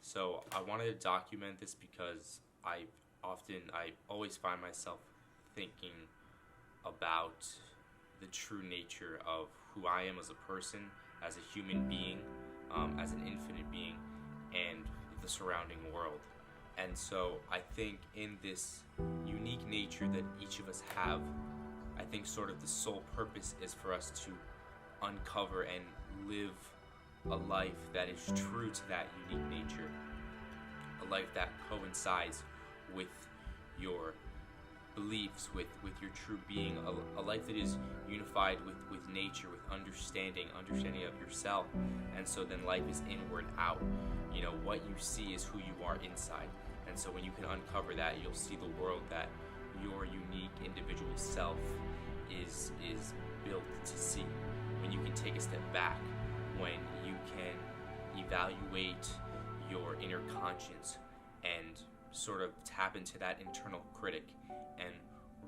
So I wanted to document this because I always find myself thinking about the true nature of who I am as a person, as a human being, as an infinite being, and the surrounding world. And so I think in this unique nature that each of us have, I think sort of the sole purpose is for us to uncover and live a life that is true to that unique nature, a life that coincides with your beliefs, with your true being, a life that is unified with nature, with understanding of yourself. And so then life is inward out. You know, what you see is who you are inside. And so when you can uncover that, you'll see the world that your unique individual self is built to see. When you can take a step back, when you can evaluate your inner conscience and sort of tap into that internal critic and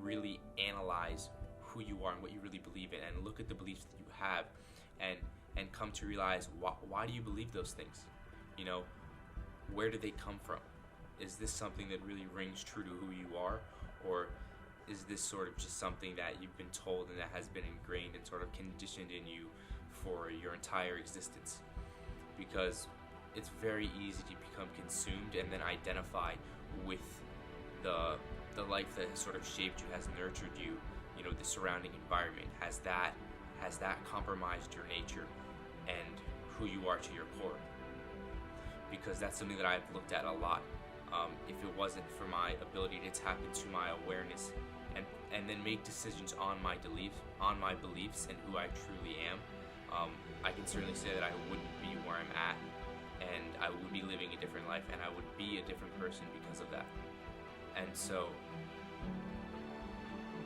really analyze who you are and what you really believe in, and look at the beliefs that you have, and come to realize why do you believe those things? You know, where do they come from? Is this something that really rings true to who you are, or is this sort of just something that you've been told and that has been ingrained and sort of conditioned in you for your entire existence? Because it's very easy to become consumed and then identify with the life that has sort of shaped you, has nurtured you, you know, the surrounding environment. Has that compromised your nature and who you are to your core? Because that's something that I've looked at a lot. If it wasn't for my ability to tap into my awareness and then make decisions on my beliefs and who I truly am, I can certainly say that I wouldn't be where I'm at, and I would be living a different life, and I would be a different person because of that. And so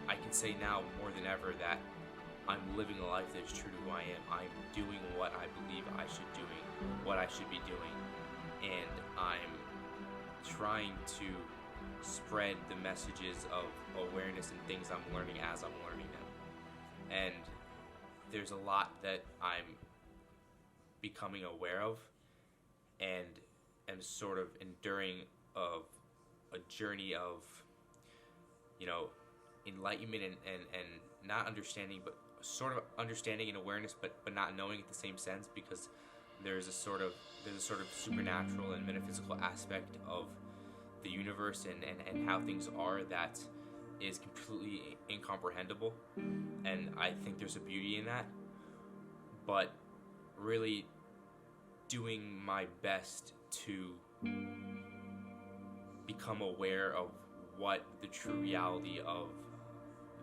I can say now more than ever that I'm living a life that is true to who I am. I'm doing what I believe I should be doing, and I'm trying to spread the messages of awareness and things I'm learning as I'm learning them. And there's a lot that I'm becoming aware of, and am sort of enduring of a journey of, you know, enlightenment and not understanding, but sort of understanding and awareness, but not knowing at the same sense, because there's a sort of supernatural and metaphysical aspect of the universe and how things are that is completely incomprehensible, and I think there's a beauty in that. But really doing my best to become aware of what the true reality of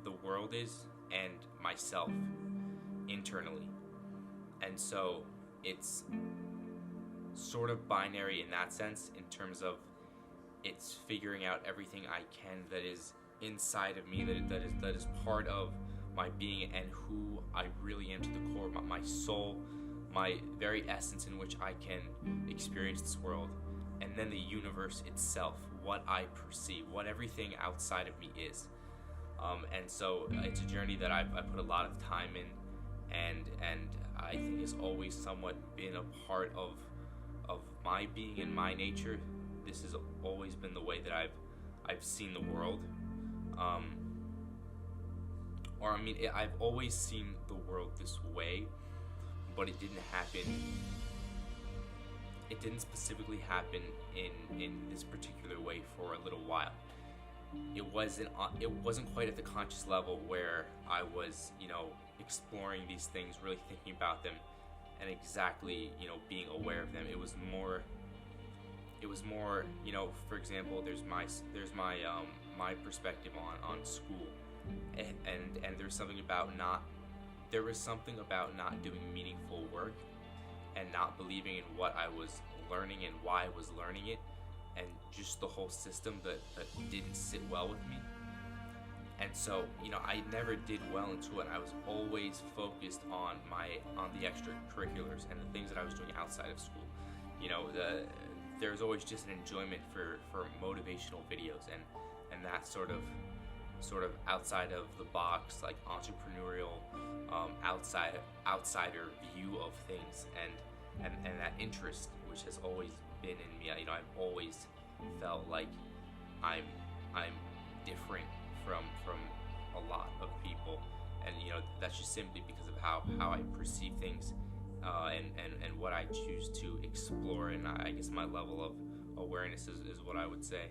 the world is and myself internally. And so it's sort of binary in that sense, in terms of it's figuring out everything I can that is inside of me, that is part of my being and who I really am to the core, my soul, my very essence in which I can experience this world, and then the universe itself, what I perceive, what everything outside of me is. And so it's a journey that I put a lot of time in, and I think has always somewhat been a part of my being and my nature. This has always been the way that I've seen the world. I've always seen the world this way, but it didn't happen. It didn't specifically happen in this particular way for a little while. It wasn't quite at the conscious level where I was, you know, exploring these things, really thinking about them, and exactly, you know, being aware of them. It was more, you know, for example, there's my perspective on school, and there was something about not doing meaningful work and not believing in what I was learning and why I was learning it, and just the whole system that didn't sit well with me. And so, you know, I never did well into it. I was always focused on the extracurriculars and the things that I was doing outside of school. You know, there was always just an enjoyment for motivational videos and that sort of outside of the box, like entrepreneurial, outsider view of things, and that interest, which has always been in me. You know, I've always felt like I'm I'm different from a lot of people, and that's just simply because of how I perceive things, and what I choose to explore, and I guess my level of awareness is what I would say.